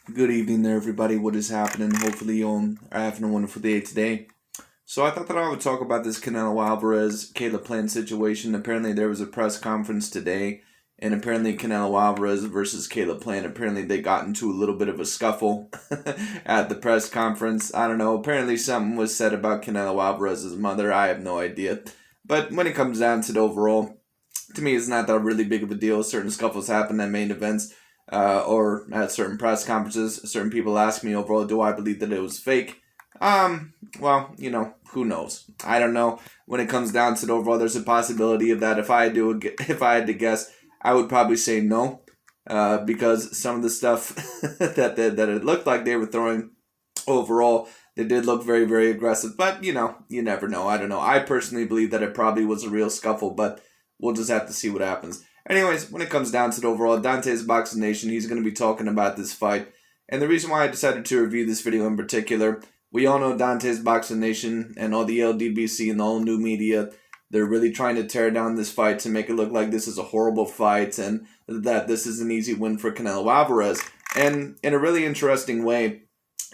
Good evening there, everybody. What is happening? Hopefully, you all are having a wonderful day today. So, I thought that I would talk about this Canelo Alvarez Caleb Plant situation. Apparently, there was a press conference today, and apparently, Canelo Alvarez versus Caleb Plant. Apparently, they got into a little bit of a scuffle at the press conference. I don't know. Apparently, something was said about Canelo Alvarez's mother. I have no idea. But when it comes down to the overall, to me, it's not that really big of a deal. Certain scuffles happen at main events or at certain press conferences. Certain people ask me overall, do I believe that it was fake? Well, who knows? I don't know. When it comes down to the overall, there's a possibility of that. If I had to guess, I would probably say no, because some of the stuff that it looked like they were throwing overall, they did look very, very aggressive. But you never know. I don't know. I personally believe that it probably was a real scuffle, but we'll just have to see what happens. Anyways, when it comes down to the overall, Dante's Boxing Nation, he's going to be talking about this fight. And the reason why I decided to review this video in particular, we all know Dante's Boxing Nation and all the LDBC and the whole new media, they're really trying to tear down this fight to make it look like this is a horrible fight and that this is an easy win for Canelo Alvarez. And in a really interesting way,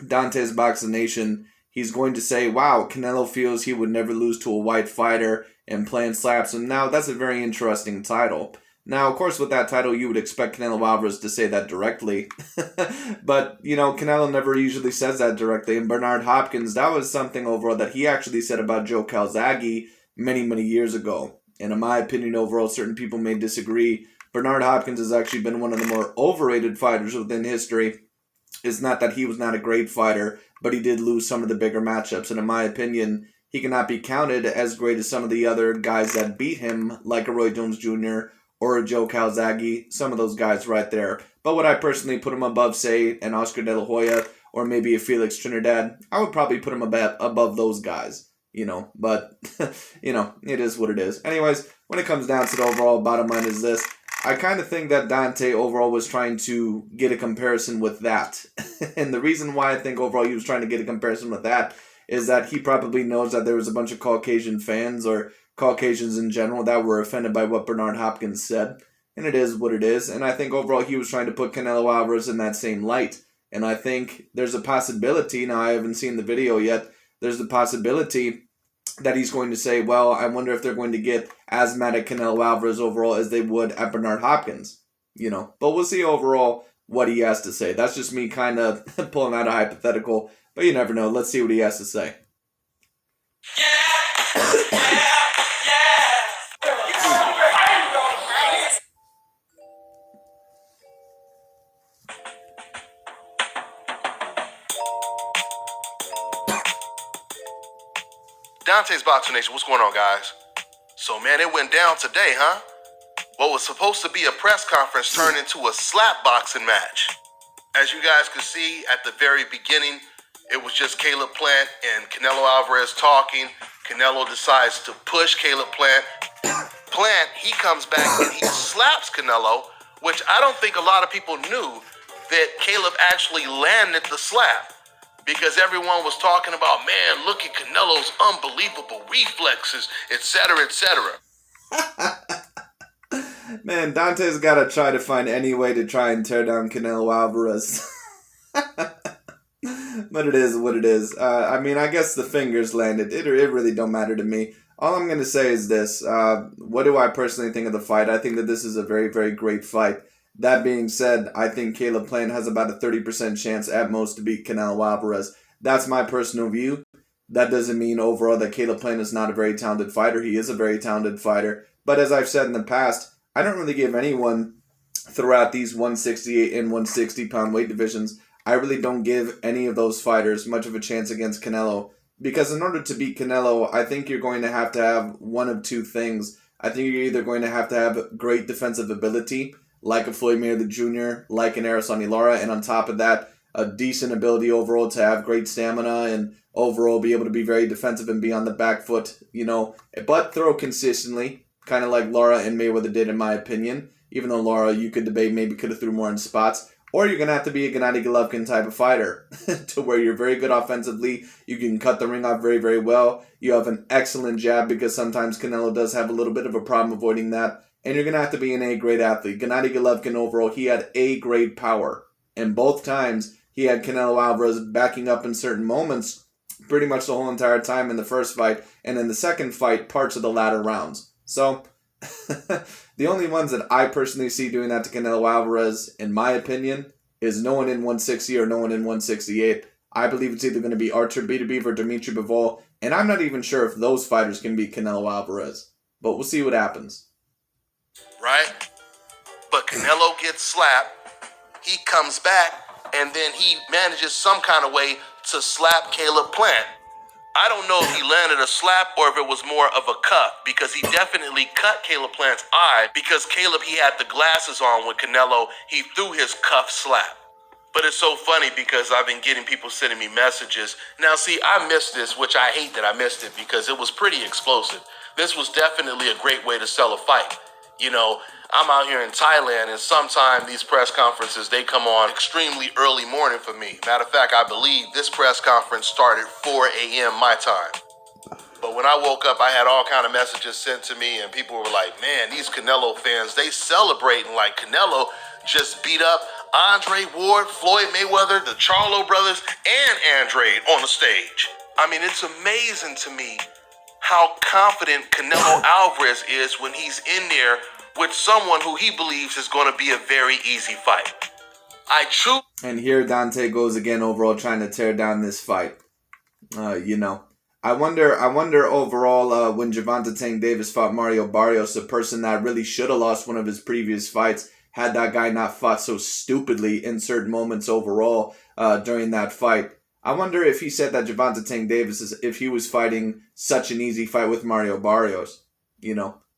Dante's Boxing Nation, he's going to say, wow, Canelo feels he would never lose to a white fighter and Plant slaps him. Now, that's a very interesting title. Now, of course, with that title, you would expect Canelo Alvarez to say that directly. But, Canelo never usually says that directly. And Bernard Hopkins, that was something overall that he actually said about Joe Calzaghe many, many years ago. And in my opinion, overall, certain people may disagree. Bernard Hopkins has actually been one of the more overrated fighters within history. It's not that he was not a great fighter, but he did lose some of the bigger matchups. And in my opinion, he cannot be counted as great as some of the other guys that beat him, like a Roy Jones Jr., or a Joe Calzaghe, some of those guys right there. But would I personally put him above, say, an Oscar De La Hoya or maybe a Felix Trinidad? I would probably put him above those guys, But, it is what it is. Anyways, when it comes down to the overall bottom line is this. I kind of think that Dante overall was trying to get a comparison with that. And the reason why I think overall he was trying to get a comparison with that is that he probably knows that there was a bunch of Caucasian fans or Caucasians in general that were offended by what Bernard Hopkins said. And it is what it is. And I think overall he was trying to put Canelo Alvarez in that same light. And I think there's a possibility, now I haven't seen the video yet, there's the possibility that he's going to say, well, I wonder if they're going to get as mad at Canelo Alvarez overall as they would at Bernard Hopkins. But we'll see overall what he has to say. That's just me kind of pulling out a hypothetical. But you never know. Let's see what he has to say. Dante's Boxing Nation, what's going on, guys? So, man, it went down today, huh? What was supposed to be a press conference turned into a slap boxing match. As you guys could see at the very beginning, it was just Caleb Plant and Canelo Alvarez talking. Canelo decides to push Caleb Plant. Plant, he comes back and he slaps Canelo, which I don't think a lot of people knew that Caleb actually landed the slap. Because everyone was talking about, man, look at Canelo's unbelievable reflexes, etc., etc. Man, Dante's got to try to find any way to try and tear down Canelo Alvarez. But it is what it is. I guess the fingers landed. It really don't matter to me. All I'm going to say is this. What do I personally think of the fight? I think that this is a very, very great fight. That being said, I think Caleb Plant has about a 30% chance at most to beat Canelo Alvarez. That's my personal view. That doesn't mean overall that Caleb Plant is not a very talented fighter. He is a very talented fighter. But as I've said in the past, I don't really give anyone throughout these 168 and 160 pound weight divisions, I really don't give any of those fighters much of a chance against Canelo. Because in order to beat Canelo, I think you're going to have one of two things. I think you're either going to have great defensive ability, like a Floyd Mayweather Jr., like an Araceli Lara, and on top of that, a decent ability overall to have great stamina and overall be able to be very defensive and be on the back foot, but throw consistently, kind of like Lara and Mayweather did in my opinion, even though Lara, you could debate, maybe could have threw more in spots. Or you're going to have to be a Gennady Golovkin type of fighter to where you're very good offensively. You can cut the ring off very, very well. You have an excellent jab because sometimes Canelo does have a little bit of a problem avoiding that. And you're going to have to be an A-grade athlete. Gennady Golovkin overall, he had A-grade power. And both times, he had Canelo Alvarez backing up in certain moments pretty much the whole entire time in the first fight. And in the second fight, parts of the latter rounds. So, the only ones that I personally see doing that to Canelo Alvarez, in my opinion, is no one in 160 or no one in 168. I believe it's either going to be Artur Beterbiev or Dimitri Bivol, and I'm not even sure if those fighters can beat Canelo Alvarez. But we'll see what happens. Right? But Canelo gets slapped, he comes back, and then he manages some kind of way to slap Caleb Plant. I don't know if he landed a slap or if it was more of a cuff, because he definitely cut Caleb Plant's eye, because Caleb, he had the glasses on with Canelo. He threw his cuff slap. But it's so funny because I've been getting people sending me messages. Now, see, I missed this, which I hate that I missed it because it was pretty explosive. This was definitely a great way to sell a fight. You know, I'm out here in Thailand, and sometimes these press conferences, they come on extremely early morning for me. Matter of fact, I believe this press conference started 4 a.m. my time. But when I woke up, I had all kind of messages sent to me, and people were like, man, these Canelo fans, they celebrating like Canelo just beat up Andre Ward, Floyd Mayweather, the Charlo brothers, and Andrade on the stage. I mean, it's amazing to me how confident Canelo Alvarez is when he's in there with someone who he believes is going to be a very easy fight. And here Dante goes again overall trying to tear down this fight. I wonder overall when Gervonta Tank Davis fought Mario Barrios, a person that really should have lost one of his previous fights, had that guy not fought so stupidly in certain moments overall during that fight. I wonder if he said that Gervonta Tank Davis, if he was fighting such an easy fight with Mario Barrios,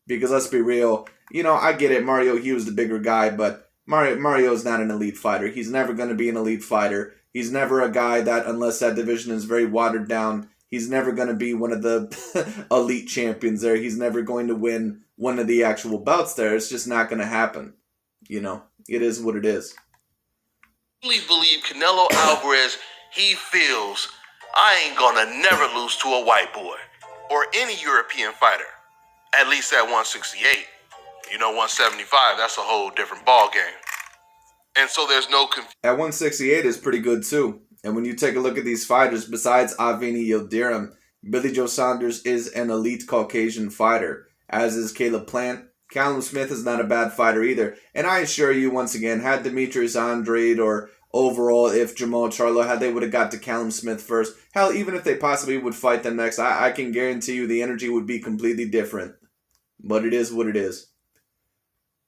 because let's be real, I get it, Mario, he was the bigger guy, but Mario's not an elite fighter. He's never going to be an elite fighter. He's never a guy that, unless that division is very watered down, he's never going to be one of the elite champions there. He's never going to win one of the actual belts there. It's just not going to happen. It is what it is. I really believe Canelo Alvarez, he feels, I ain't gonna never lose to a white boy or any European fighter, at least at 168. 175, that's a whole different ball game. And so there's no confusion. At 168 is pretty good too. And when you take a look at these fighters, besides Avni Yildirim, Billy Joe Saunders is an elite Caucasian fighter, as is Caleb Plant. Callum Smith is not a bad fighter either. And I assure you, once again, had Demetrius Andrade or overall, if Jamal Charlo, they would have got to Callum Smith first, hell, even if they possibly would fight them next, I can guarantee you the energy would be completely different. But it is what it is.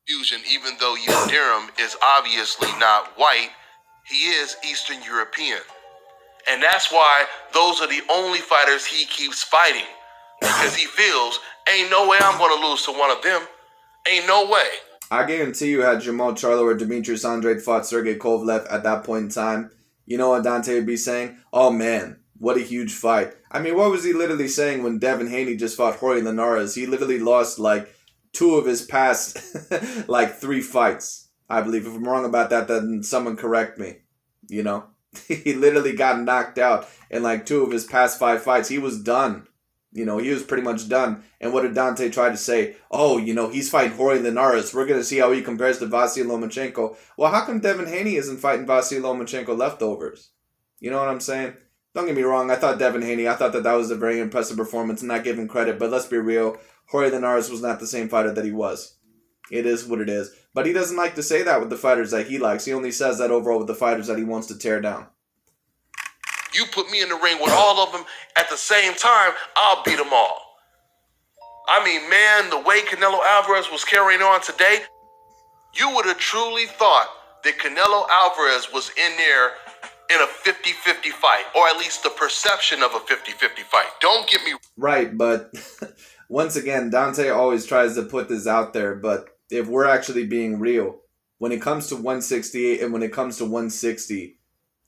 Fusion, even though Yildirim is obviously not white, he is Eastern European. And that's why those are the only fighters he keeps fighting. Because he feels, ain't no way I'm going to lose to one of them. Ain't no way. I guarantee you, had Jamal Charlo or Demetrius Andrade fought Sergey Kovalev at that point in time, you know what Dante would be saying? Oh man, what a huge fight. I mean, what was he literally saying when Devin Haney just fought Jorge Linares? He literally lost like 2 of his past 3 fights. I believe. If I'm wrong about that, then someone correct me. He literally got knocked out in 2 of his past 5 fights. He was done. He was pretty much done. And what did Dante try to say? Oh, he's fighting Jorge Linares. We're going to see how he compares to Vasily Lomachenko. Well, how come Devin Haney isn't fighting Vasily Lomachenko leftovers? You know what I'm saying? Don't get me wrong. I thought Devin Haney, I thought that was a very impressive performance, not giving credit. But let's be real. Jorge Linares was not the same fighter that he was. It is what it is. But he doesn't like to say that with the fighters that he likes. He only says that overall with the fighters that he wants to tear down. You put me in the ring with all of them at the same time, I'll beat them all. I mean, man, the way Canelo Alvarez was carrying on today, you would have truly thought that Canelo Alvarez was in there in a 50-50 fight, or at least the perception of a 50-50 fight. Don't get me... Right, but once again, Dante always tries to put this out there, but if we're actually being real, when it comes to 168 and when it comes to 160,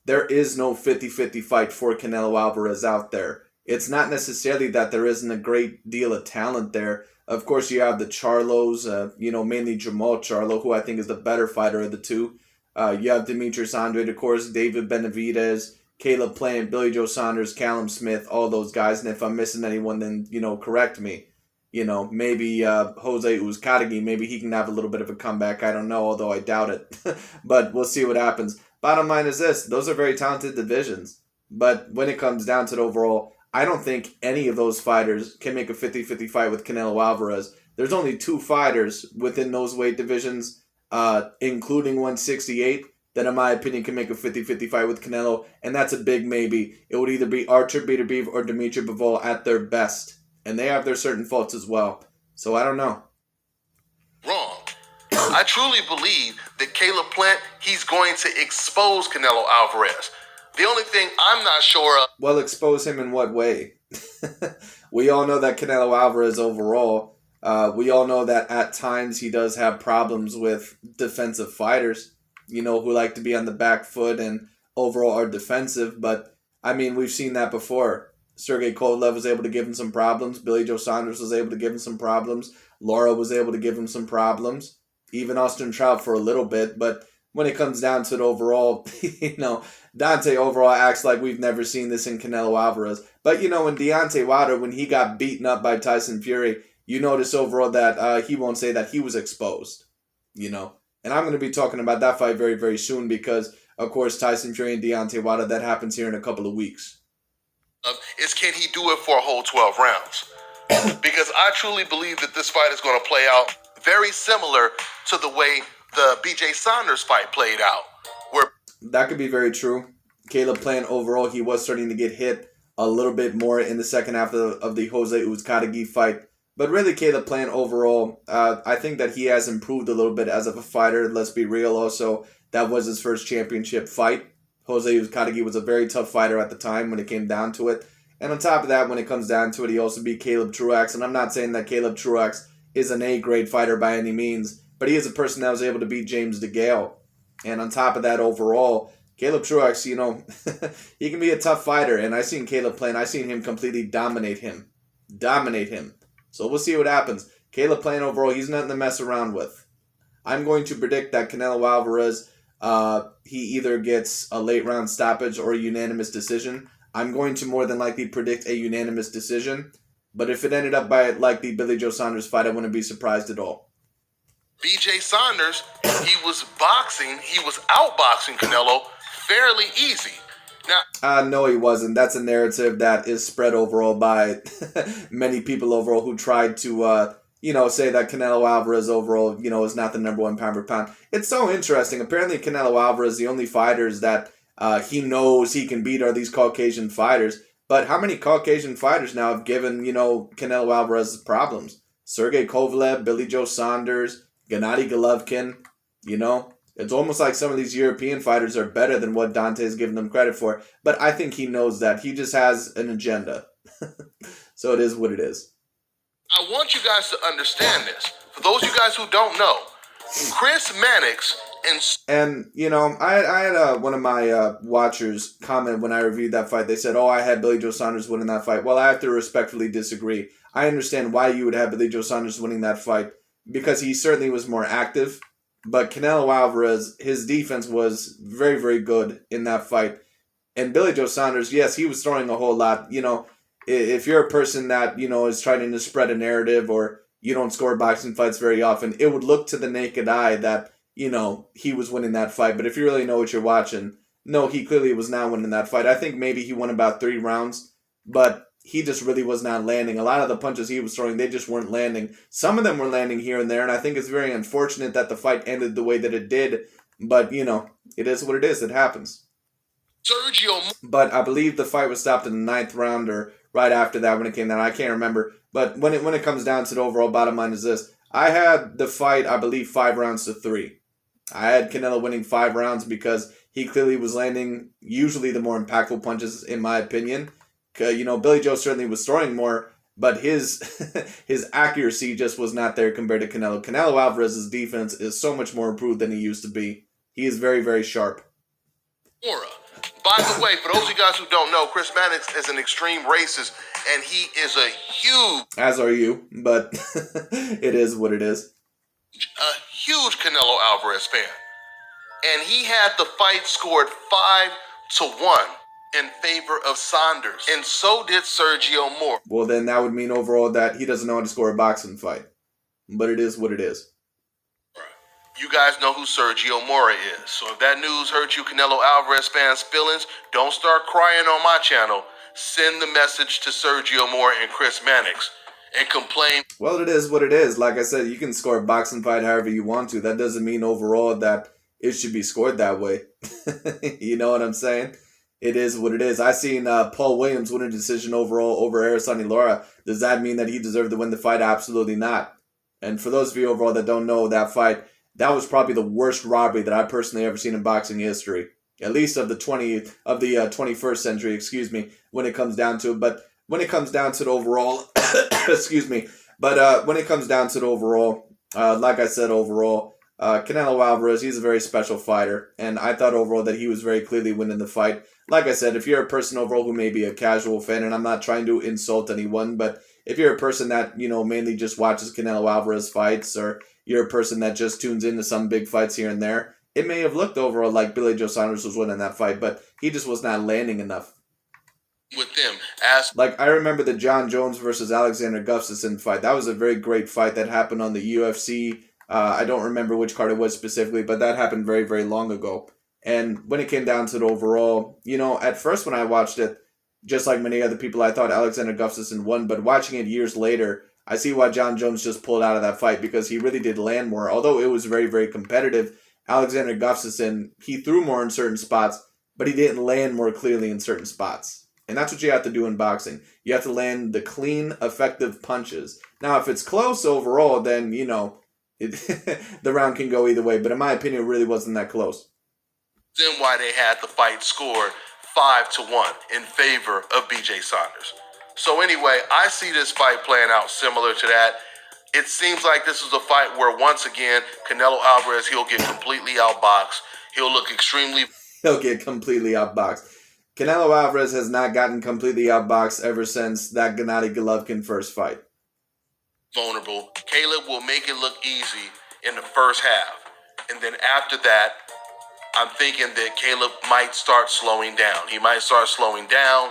there is no 50-50 fight for Canelo Alvarez out there. It's not necessarily that there isn't a great deal of talent there. Of course, you have the Charlos, mainly Jamal Charlo, who I think is the better fighter of the two. You have Demetrius Andrade, of course, David Benavidez, Caleb Plant, Billy Joe Saunders, Callum Smith, all those guys. And if I'm missing anyone, then, correct me. Maybe Jose Uzcategui, maybe he can have a little bit of a comeback. I don't know, although I doubt it. But we'll see what happens. bottom line is this. Those are very talented divisions. But when it comes down to it overall, I don't think any of those fighters can make a 50-50 fight with Canelo Alvarez. There's only 2 fighters within those weight divisions, including 168, that in my opinion can make a 50-50 fight with Canelo, and that's a big maybe. It would either be Artur Beterbiev or Dimitri Bivol at their best, and they have their certain faults as well. So I don't know. Wrong. I truly believe that Caleb Plant, he's going to expose Canelo Alvarez. The only thing I'm not sure of... Well, expose him in what way? We all know that Canelo Alvarez overall, we all know that at times he does have problems with defensive fighters, who like to be on the back foot and overall are defensive. But, I mean, we've seen that before. Sergey Kovalev was able to give him some problems. Billy Joe Saunders was able to give him some problems. Laura was able to give him some problems. Even Austin Trout for a little bit. But when it comes down to it overall, Deontay overall acts like we've never seen this in Canelo Alvarez. But, in Deontay Wilder, when he got beaten up by Tyson Fury, you notice overall that he won't say that he was exposed, And I'm going to be talking about that fight very, very soon because, of course, Tyson Fury and Deontay Wilder, that happens here in a couple of weeks. Is can he do it for a whole 12 rounds? Because I truly believe that this fight is going to play out very similar to the way the BJ Saunders fight played out. Where that could be very true. Caleb Plant overall, he was starting to get hit a little bit more in the second half of the Jose Uzcategui fight. But really, Caleb Plant overall, I think that he has improved a little bit as of a fighter. Let's be real also, that was his first championship fight. Jose Uzcategui was a very tough fighter at the time when it came down to it. And on top of that, when it comes down to it, he also beat Caleb Truax. And I'm not saying that Caleb Truax is an A-grade fighter by any means, but he is a person that was able to beat James DeGale. And on top of that overall, Caleb Truax, he can be a tough fighter. And I seen Caleb Plant, I seen him completely dominate him. So we'll see what happens. Caleb Plant overall, he's nothing to mess around with. I'm going to predict that Canelo Alvarez, he either gets a late round stoppage or a unanimous decision. I'm going to more than likely predict a unanimous decision. But if it ended up by like the Billy Joe Saunders fight, I wouldn't be surprised at all. BJ Saunders, he was outboxing Canelo fairly easy. Now, no, he wasn't. That's a narrative that is spread overall by many people overall who tried to, say that Canelo Alvarez overall, is not the number 1 pound for pound. It's so interesting. Apparently, Canelo Alvarez, the only fighters that he knows he can beat are these Caucasian fighters. But how many Caucasian fighters now have given, Canelo Alvarez problems? Sergey Kovalev, Billy Joe Saunders, Gennady Golovkin, It's almost like some of these European fighters are better than what Dante has given them credit for. But I think he knows that. He just has an agenda. So it is what it is. I want you guys to understand this. For those of you guys who don't know, Chris Mannix and I had one of my watchers comment when I reviewed that fight. They said, I had Billy Joe Saunders winning that fight. Well, I have to respectfully disagree. I understand why you would have Billy Joe Saunders winning that fight because he certainly was more active. But Canelo Alvarez, his defense was very, very good in that fight. And Billy Joe Saunders, yes, he was throwing a whole lot. If you're a person that, is trying to spread a narrative or you don't score boxing fights very often, it would look to the naked eye that, he was winning that fight. But if you really know what you're watching, no, he clearly was not winning that fight. I think maybe he won about 3 rounds, but he just really was not landing. A lot of the punches he was throwing, they just weren't landing. Some of them were landing here and there, and I think it's very unfortunate that the fight ended the way that it did. But, it is what it is. It happens. But I believe the fight was stopped in the 9th round or right after that when it came down. I can't remember. But when it comes down to the overall bottom line is this. I had the fight, I believe, 5 rounds to 3. I had Canelo winning 5 rounds because he clearly was landing usually the more impactful punches, in my opinion. Billy Joe certainly was throwing more, but his accuracy just was not there compared to Canelo. Canelo Alvarez's defense is so much more improved than he used to be. He is very, very sharp. By the way, for those of you guys who don't know, Chris Mannix is an extreme racist, and he is a huge... As are you, but it is what it is. A huge Canelo Alvarez fan. And he had the fight scored 5-1 in favor of Saunders. And so did Sergio Moore. Well, then that would mean overall that he doesn't know how to score a boxing fight. But it is what it is. You guys know who Sergio Mora is. So if that news hurt you Canelo Alvarez fans' feelings, don't start crying on my channel. Send the message to Sergio Mora and Chris Mannix and complain. Well, it is what it is. Like I said, you can score a boxing fight however you want to. That doesn't mean overall that it should be scored that way. You know what I'm saying? It is what it is. I seen Paul Williams win a decision overall over Araceli Lara. Does that mean that he deserved to win the fight? Absolutely not. And for those of you overall that don't know that fight, that was probably the worst robbery that I personally ever seen in boxing history. At least of the 21st century, excuse me, when it comes down to it. But when it comes down to the overall, excuse me. But when it comes down to the overall, like I said, overall, Canelo Alvarez, he's a very special fighter. And I thought overall that he was very clearly winning the fight. Like I said, if you're a person overall who may be a casual fan, and I'm not trying to insult anyone, but if you're a person that, mainly just watches Canelo Alvarez fights, or you're a person that just tunes into some big fights here and there, it may have looked overall like Billy Joe Saunders was winning that fight, but he just was not landing enough. With them, like, I remember the John Jones versus Alexander Gustafsson fight. That was a very great fight that happened on the UFC. I don't remember which card it was specifically, but that happened very, very long ago. And when it came down to the overall, at first when I watched it, just like many other people, I thought Alexander Gustafsson won. But watching it years later, I see why John Jones just pulled out of that fight, because he really did land more. Although it was very, very competitive, Alexander Gustafsson, he threw more in certain spots, but he didn't land more clearly in certain spots. And that's what you have to do in boxing. You have to land the clean, effective punches. Now, if it's close overall, then, the round can go either way. But in my opinion, it really wasn't that close. Then why they had the fight scored 5-1 in favor of BJ Saunders. So anyway, I see this fight playing out similar to that. It seems like this is a fight where, once again, Canelo Alvarez, he'll get completely outboxed. He'll get completely outboxed. Canelo Alvarez has not gotten completely outboxed ever since that Gennady Golovkin first fight. Vulnerable. Caleb will make it look easy in the first half. And then after that, I'm thinking that Caleb might start slowing down. He might start slowing down.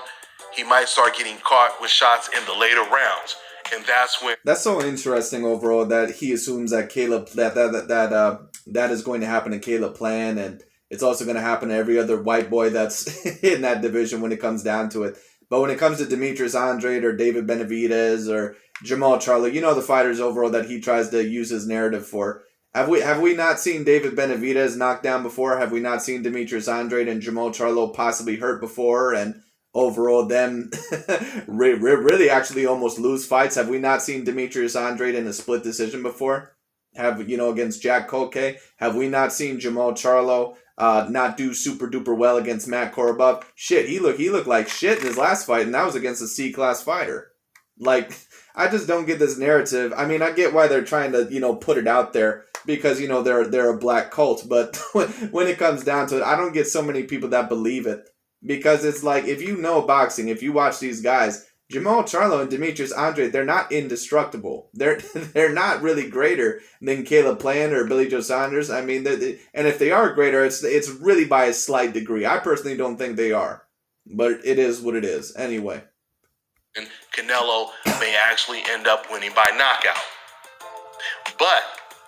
He might start getting caught with shots in the later rounds. And that's when... That's so interesting overall that he assumes that Caleb, that is going to happen in Caleb plan, and it's also going to happen to every other white boy that's in that division when it comes down to it. But when it comes to Demetrius Andrade or David Benavidez or Jamal Charlo, the fighters overall that he tries to use his narrative for. Have we not seen David Benavidez knocked down before? Have we not seen Demetrius Andrade and Jamal Charlo possibly hurt before, and overall them really actually almost lose fights? Have we not seen Demetrius Andrade in a split decision before? Against Jack Kolke? Have we not seen Jamal Charlo not do super duper well against Matt Korobov? Shit, he looked like shit in his last fight, and that was against a C-class fighter. Like, I just don't get this narrative. I mean, I get why they're trying to, put it out there, because, they're a black cult. But when it comes down to it, I don't get so many people that believe it. Because it's like, if you know boxing, if you watch these guys, Jamal Charlo and Demetrius Andrade, they're not indestructible. They're not really greater than Caleb Plant or Billy Joe Saunders. I mean, and if they are greater, it's really by a slight degree. I personally don't think they are. But it is what it is. Anyway. And Canelo may actually end up winning by knockout. But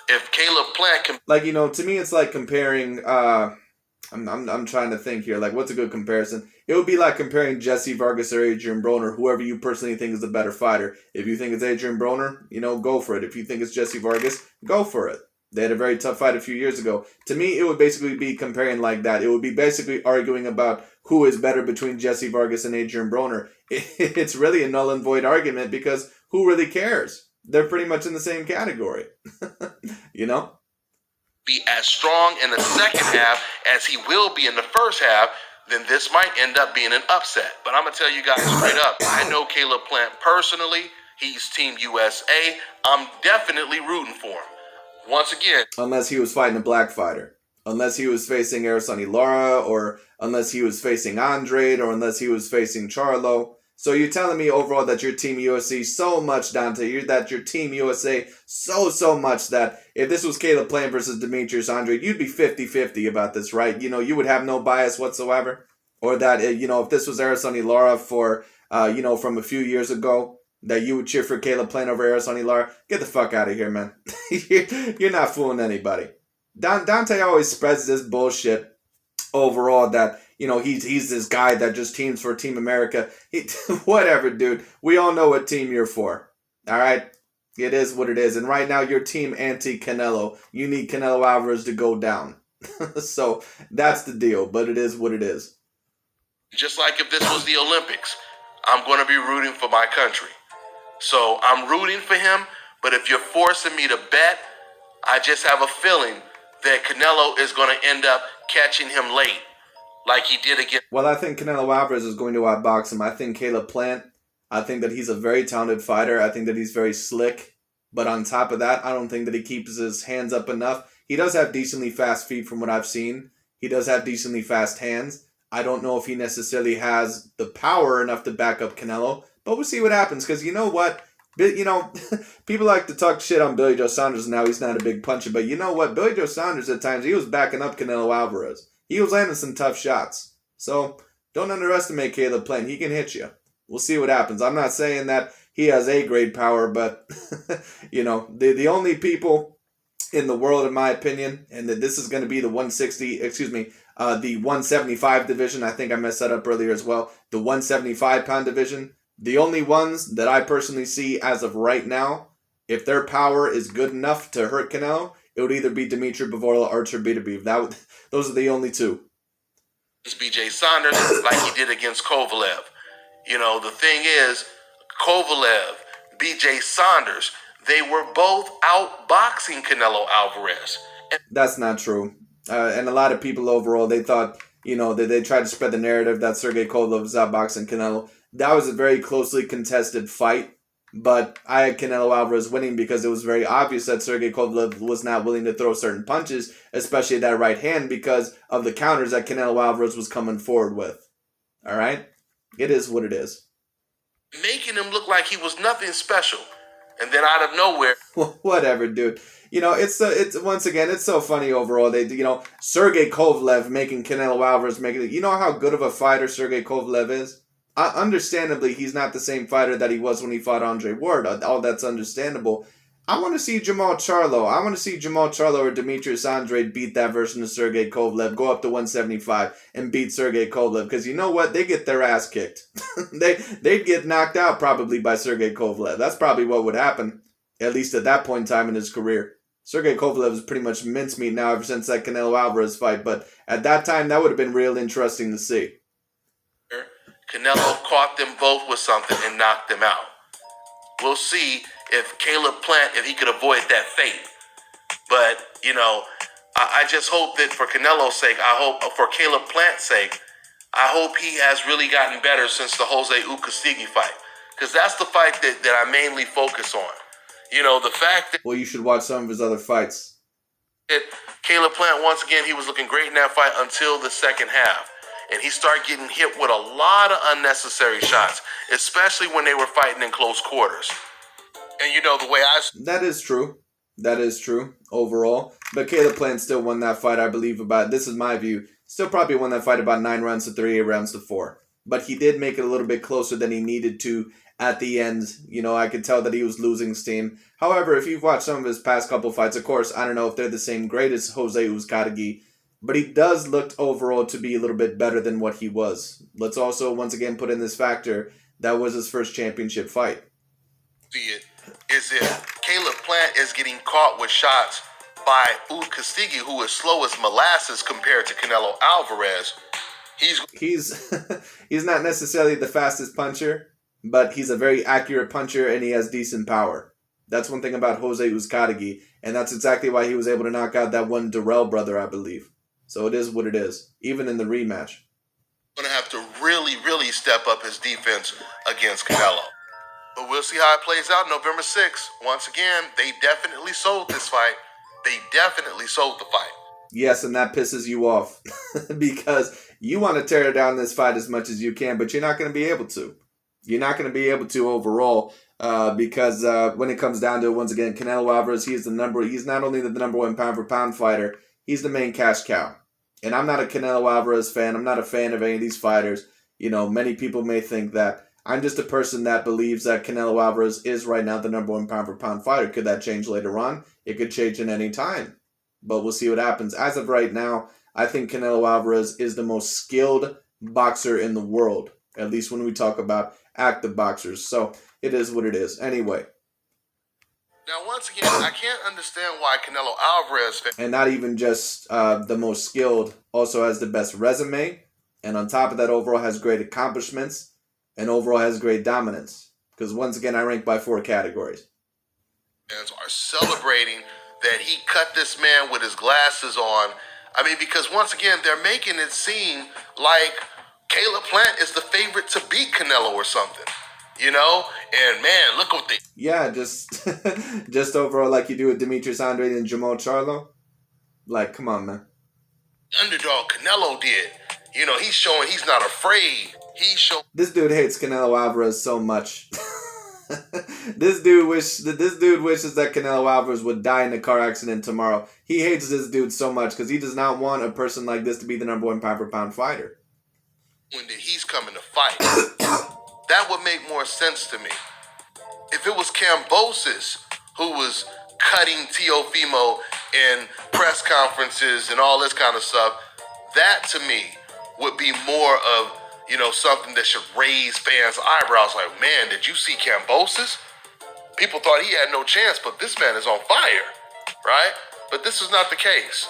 if Caleb Plant can... Like, to me, it's like comparing... I'm trying to think here. Like, what's a good comparison? It would be like comparing Jesse Vargas or Adrian Broner, whoever you personally think is the better fighter. If you think it's Adrian Broner, go for it. If you think it's Jesse Vargas, go for it. They had a very tough fight a few years ago. To me, it would basically be comparing like that. It would be basically arguing about who is better between Jesse Vargas and Adrian Broner. It's really a null and void argument, because who really cares? They're pretty much in the same category. Be as strong in the second half as he will be in the first half, then this might end up being an upset. But I'm going to tell you guys straight up, I know Caleb Plant personally. He's Team USA. I'm definitely rooting for him. Once again. Unless he was fighting a black fighter. Unless he was facing Araceli Lara, or unless he was facing Andrade, or unless he was facing Charlo. So you're telling me overall that your Team USA so much, Dante, that your Team USA so much that if this was Caleb Plant versus Demetrius Andrade, you'd be 50-50 about this, right? You would have no bias whatsoever? Or that, if this was Araceli Lara for, from a few years ago, that you would cheer for Caleb Plant over Araceli Lara? Get the fuck out of here, man. You're not fooling anybody. Dante always spreads this bullshit overall that he's this guy that just teams for Team America. Whatever, dude. We all know what team you're for. All right, it is what it is. And right now, you're team anti Canelo. You need Canelo Alvarez to go down. So that's the deal. But it is what it is. Just like if this was the Olympics, I'm going to be rooting for my country. So I'm rooting for him. But if you're forcing me to bet, I just have a feeling that Canelo is going to end up catching him late, like he did again. Well, I think Canelo Alvarez is going to outbox him. I think Caleb Plant, I think that he's a very talented fighter. I think that he's very slick. But on top of that, I don't think that he keeps his hands up enough. He does have decently fast feet from what I've seen. He does have decently fast hands. I don't know if he necessarily has the power enough to back up Canelo. But we'll see what happens. Because you know what? People like to talk shit on Billy Joe Saunders now. He's not a big puncher. But you know what? Billy Joe Saunders at times, he was backing up Canelo Alvarez. He was landing some tough shots. So don't underestimate Caleb Plant. He can hit you. We'll see what happens. I'm not saying that he has A-grade power, but the only people in the world, in my opinion, and that this is going to be the 175 division. I think I messed that up earlier as well. The 175-pound division. The only ones that I personally see as of right now, if their power is good enough to hurt Canelo, it would either be Dimitri Bivol or Artur Beterbiev. Those are the only two. BJ Saunders, like he did against Kovalev. The thing is, Kovalev, BJ Saunders, they were both outboxing Canelo Alvarez. That's not true. And a lot of people overall, they thought, that they tried to spread the narrative that Sergey Kovalev was outboxing Canelo. That was a very closely contested fight. But I had Canelo Alvarez winning because it was very obvious that Sergey Kovalev was not willing to throw certain punches, especially that right hand, because of the counters that Canelo Alvarez was coming forward with. All right? It is what it is. Making him look like he was nothing special. And then out of nowhere... Whatever, dude. It's once again, it's so funny overall. Sergey Kovalev making Canelo Alvarez making... You know how good of a fighter Sergey Kovalev is? Understandably, he's not the same fighter that he was when he fought Andre Ward. All that's understandable. I want to see Jamal Charlo. I want to see Jamal Charlo or Demetrius Andrade beat that version of Sergey Kovalev, go up to 175 and beat Sergey Kovalev. Because you know what? They get their ass kicked. They'd get knocked out probably by Sergey Kovalev. That's probably what would happen, at least at that point in time in his career. Sergey Kovalev is pretty much mincemeat now ever since that Canelo Alvarez fight. But at that time, that would have been real interesting to see. Canelo caught them both with something and knocked them out. We'll see if Caleb Plant, if he could avoid that fate. But, I just hope that for Canelo's sake, for Caleb Plant's sake, I hope he has really gotten better since the Jose Ukasigi fight. Because that's the fight that I mainly focus on. The fact that... Well, you should watch some of his other fights. Caleb Plant, once again, he was looking great in that fight until the second half. And he started getting hit with a lot of unnecessary shots, especially when they were fighting in close quarters. And the way That is true. That is true, overall. But Caleb Plant still won that fight, I believe, this is my view, still probably won that fight about 9 rounds to 3, 8 rounds to 4. But he did make it a little bit closer than he needed to at the end. I could tell that he was losing steam. However, if you've watched some of his past couple fights, of course, I don't know if they're the same grade as Jose Uzcategui, but he does look overall to be a little bit better than what he was. Let's also once again put in this factor, that was his first championship fight. See it is if Caleb Plant is getting caught with shots by Ukasigi, who is slow as molasses compared to Canelo Alvarez. He's not necessarily the fastest puncher, but he's a very accurate puncher and he has decent power. That's one thing about Jose Uzcategui, and that's exactly why he was able to knock out that one Durrell brother, I believe. So it is what it is, even in the rematch. Going to have to really, really step up his defense against Canelo. But we'll see how it plays out November 6th. Once again, they definitely sold this fight. They definitely sold the fight. Yes, and that pisses you off because you want to tear down this fight as much as you can, but you're not going to be able to. You're not going to be able to overall because when it comes down to it, once again, Canelo Alvarez, he's not only the number 1 pound for pound fighter, he's the main cash cow. And I'm not a Canelo Alvarez fan. I'm not a fan of any of these fighters. Many people may think that. I'm just a person that believes that Canelo Alvarez is right now the number 1 pound for pound fighter. Could that change later on? It could change at any time. but we'll see what happens. As of right now, I think Canelo Alvarez is the most skilled boxer in the world, at least when we talk about active boxers. So it is what it is. Anyway. Now, once again, I can't understand why Canelo Alvarez... And not even just the most skilled, also has the best resume. And on top of that, overall has great accomplishments. And overall has great dominance. Because once again, I rank by 4 categories. Are celebrating that he cut this man with his glasses on. I mean, because once again, they're making it seem like Caleb Plant is the favorite to beat Canelo or something. You know? And man, look what they... Yeah, just just overall like you do with Demetrius Andrade and Jamal Charlo. Like, come on, man. Underdog Canelo did. You know, he's showing he's not afraid. This dude hates Canelo Alvarez so much. This dude wishes that Canelo Alvarez would die in a car accident tomorrow. He hates this dude so much because he does not want a person like this to be the #1 pound-for-pound fighter. When he's coming to fight, that would make more sense to me. If it was Kambosos who was cutting Teofimo in press conferences and all this kind of stuff, that to me would be more of, you know, something that should raise fans' eyebrows. Like, man, did you see Kambosos? People thought he had no chance, but this man is on fire, right? But this is not the case.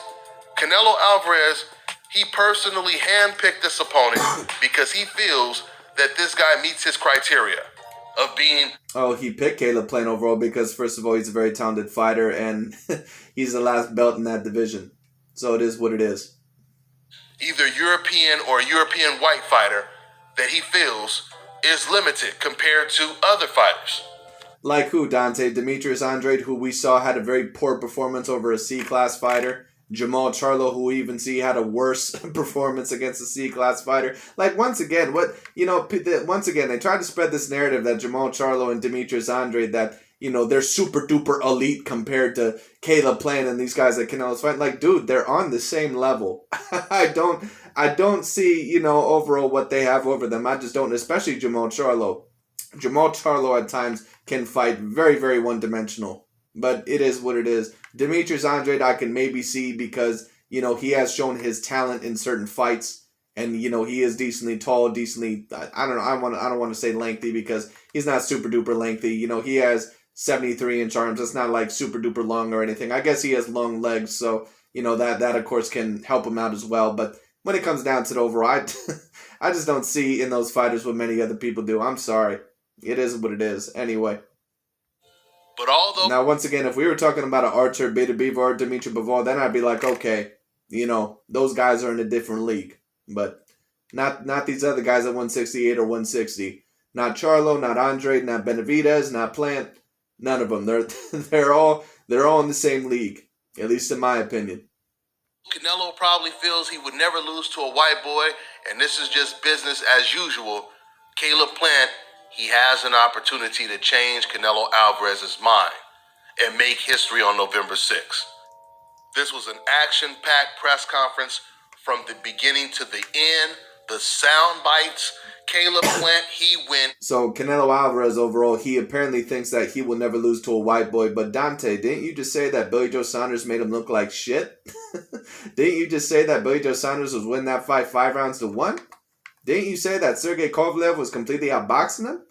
Canelo Alvarez, he personally handpicked this opponent because he feels that this guy meets his criteria of being... Oh, he picked Caleb Plant overall because, first of all, he's a very talented fighter, and he's the last belt in that division. So it is what it is. Either European or European white fighter that he feels is limited compared to other fighters. Like who, Dante? Demetrius Andrade, who we saw had a very poor performance over a C-class fighter. Jamal Charlo, who we even see had a worse performance against a C-class fighter. Like, once again, once again, they tried to spread this narrative that Jamal Charlo and Demetrius Andrade, that, you know, they're super duper elite compared to Caleb Plant and these guys that Canelo's fighting. Like, dude, they're on the same level. I don't see, you know, overall what they have over them. I just don't, especially Jamal Charlo. Jamal Charlo at times can fight very, very one-dimensional. But it is what it is. Demetrius Andrade I can maybe see because, you know, he has shown his talent in certain fights. And, you know, he is decently tall, decently, I don't know, I don't want to say lengthy because he's not super duper lengthy. You know, he has 73-inch arms. That's not like super duper long or anything. I guess he has long legs, so, you know, that of course can help him out as well. But when it comes down to the overall, I just don't see in those fighters what many other people do. I'm sorry. It is what it is. Anyway. But although... Now, once again, if we were talking about an Archer Beterbiev or Dimitri Bivol, then I'd be like, okay, you know, those guys are in a different league. But not these other guys at 168 or 160. Not Charlo, not Andrade, not Benavidez, not Plant. None of them. They're all in the same league, at least in my opinion. Canelo probably feels he would never lose to a white boy, and this is just business as usual. Caleb Plant, he has an opportunity to change Canelo Alvarez's mind and make history on November 6th. This was an action-packed press conference from the beginning to the end. The sound bites. Caleb Plant, he went. So Canelo Alvarez overall, he apparently thinks that he will never lose to a white boy. But Dante, didn't you just say that Billy Joe Saunders made him look like shit? Didn't you just say that Billy Joe Saunders was winning that fight 5-1? Didn't you say that Sergey Kovalev was completely outboxing him?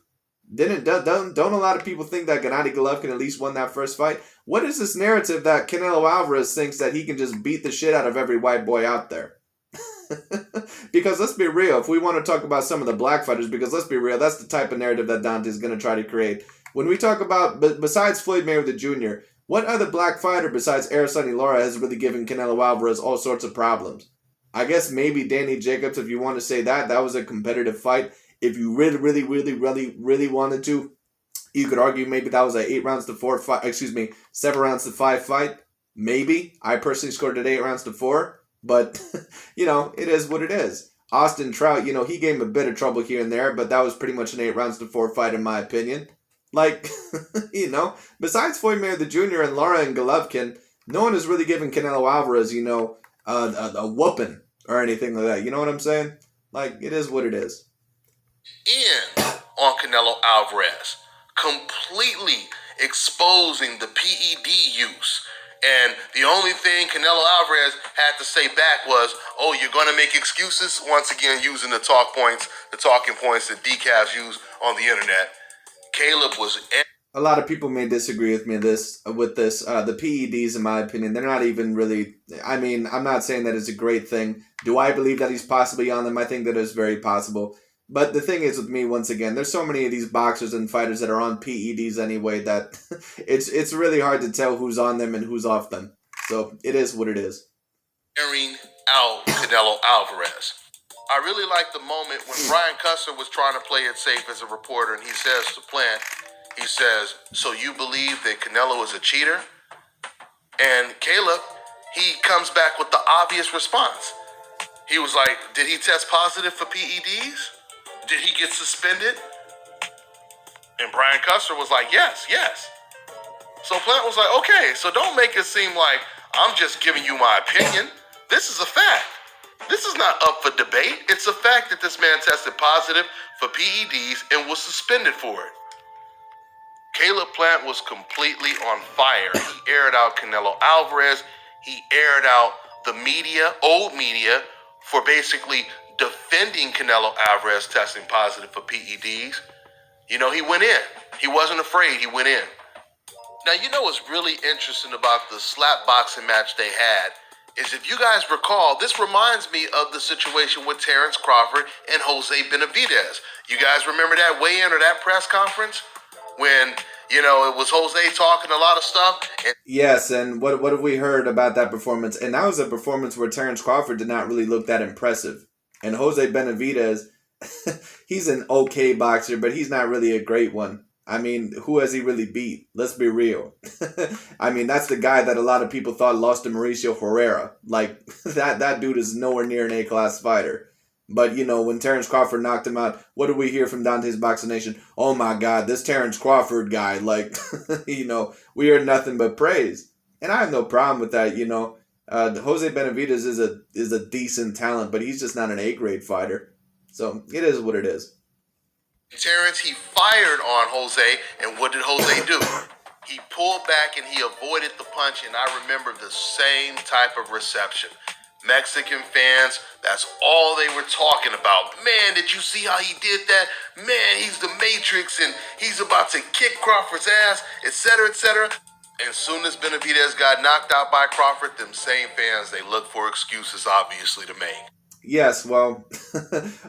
Don't a lot of people think that Gennady Golovkin at least won that first fight? What is this narrative that Canelo Alvarez thinks that he can just beat the shit out of every white boy out there? Because let's be real, if we want to talk about some of the black fighters, because let's be real, that's the type of narrative that Dante is going to try to create. When we talk about, besides Floyd Mayweather Jr., what other black fighter besides Araceli Lara has really given Canelo Alvarez all sorts of problems? I guess maybe Danny Jacobs, if you want to say that was a competitive fight. If you really wanted to, you could argue maybe that was an 7 rounds to 5 fight. Maybe. I personally scored it 8 rounds to 4. But, you know, it is what it is. Austin Trout, you know, he gave him a bit of trouble here and there, but that was pretty much an 8 rounds to 4 fight in my opinion. Like, you know, besides Floyd Mayweather Jr. and Lara and Golovkin, no one has really given Canelo Alvarez, you know, a whooping or anything like that. You know what I'm saying? Like, it is what it is. In on Canelo Alvarez, completely exposing the PED use And the only thing Canelo Alvarez had to say back was, "Oh, you're going to make excuses?" Once again, using the talking points that decals use on the internet. Caleb was. A lot of people may disagree with me with this. The PEDs, in my opinion, they're not even really. I mean, I'm not saying that it's a great thing. Do I believe that he's possibly on them? I think that is very possible. But the thing is with me, once again, there's so many of these boxers and fighters that are on PEDs anyway that it's really hard to tell who's on them and who's off them. So it is what it is. Airing out Canelo Alvarez. I really like the moment when Brian Custer was trying to play it safe as a reporter, and he says to Plant, he says, "So you believe that Canelo is a cheater?" And Caleb, he comes back with the obvious response. He was like, "Did he test positive for PEDs? Did he get suspended?" And Brian Custer was like, "Yes, yes." So Plant was like, "Okay, so don't make it seem like I'm just giving you my opinion. This is a fact. This is not up for debate. It's a fact that this man tested positive for PEDs and was suspended for it." Caleb Plant was completely on fire. He aired out Canelo Alvarez. He aired out the media, old media, for basically defending Canelo Alvarez testing positive for PEDs. You know, he went in. He wasn't afraid. He went in. Now, you know what's really interesting about the slap boxing match they had is, if you guys recall, this reminds me of the situation with Terrence Crawford and Jose Benavidez. You guys remember that weigh-in or that press conference when, you know, it was Jose talking a lot of stuff? Yes, and what have we heard about that performance? And that was a performance where Terrence Crawford did not really look that impressive. And Jose Benavidez, he's an okay boxer, but he's not really a great one. I mean, who has he really beat? Let's be real. I mean, that's the guy that a lot of people thought lost to Mauricio Herrera. Like, that dude is nowhere near an A-class fighter. But, you know, when Terrence Crawford knocked him out, what did we hear from Dante's Boxing Nation? "Oh my God, this Terrence Crawford guy," like, you know, we heard nothing but praise. And I have no problem with that, you know. Jose Benavidez is a decent talent, but he's just not an A-grade fighter. So, it is what it is. Terrence, he fired on Jose, and what did Jose do? He pulled back and he avoided the punch, and I remember the same type of reception. Mexican fans, that's all they were talking about. "Man, did you see how he did that? Man, he's the Matrix, and he's about to kick Crawford's ass," etc., etc. As soon as Benavidez got knocked out by Crawford, them same fans, they look for excuses, obviously, to make. Yes, well,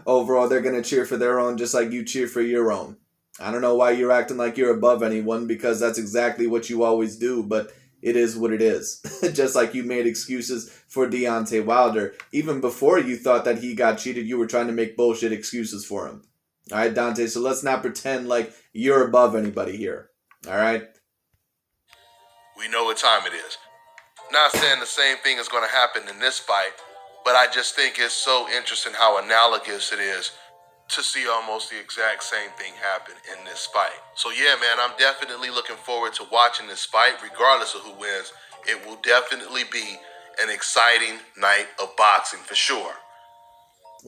overall, they're going to cheer for their own just like you cheer for your own. I don't know why you're acting like you're above anyone, because that's exactly what you always do, but it is what it is. Just like you made excuses for Deontay Wilder. Even before you thought that he got cheated, you were trying to make bullshit excuses for him. All right, Dante, so let's not pretend like you're above anybody here. All right? We know what time it is. Not saying the same thing is going to happen in this fight, but I just think it's so interesting how analogous it is to see almost the exact same thing happen in this fight. So yeah, man, I'm definitely looking forward to watching this fight, regardless of who wins. It will definitely be an exciting night of boxing for sure.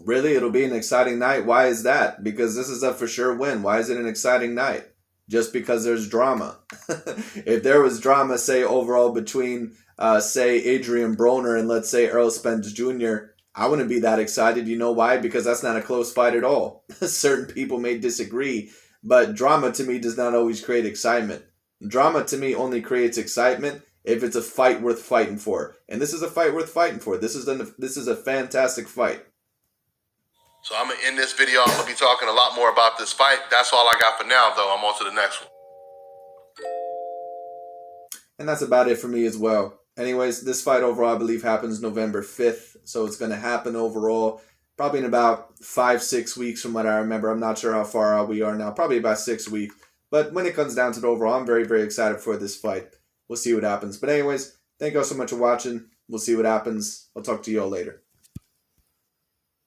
Really? It'll be an exciting night? Why is that? Because this is a for sure win. Why is it an exciting night? Just because there's drama. If there was drama, say, overall between, say, Adrian Broner and, let's say, Errol Spence Jr., I wouldn't be that excited. You know why? Because that's not a close fight at all. Certain people may disagree, but drama to me does not always create excitement. Drama to me only creates excitement if it's a fight worth fighting for. And this is a fight worth fighting for. This is a fantastic fight. So I'm going to end this video. I'm going to be talking a lot more about this fight. That's all I got for now, though. I'm on to the next one. And that's about it for me as well. Anyways, this fight overall, I believe, happens November 5th. So it's going to happen overall probably in about 5-6 weeks from what I remember. I'm not sure how far out we are now. Probably about 6 weeks. But when it comes down to the overall, I'm very, very excited for this fight. We'll see what happens. But anyways, thank you all so much for watching. We'll see what happens. I'll talk to you all later.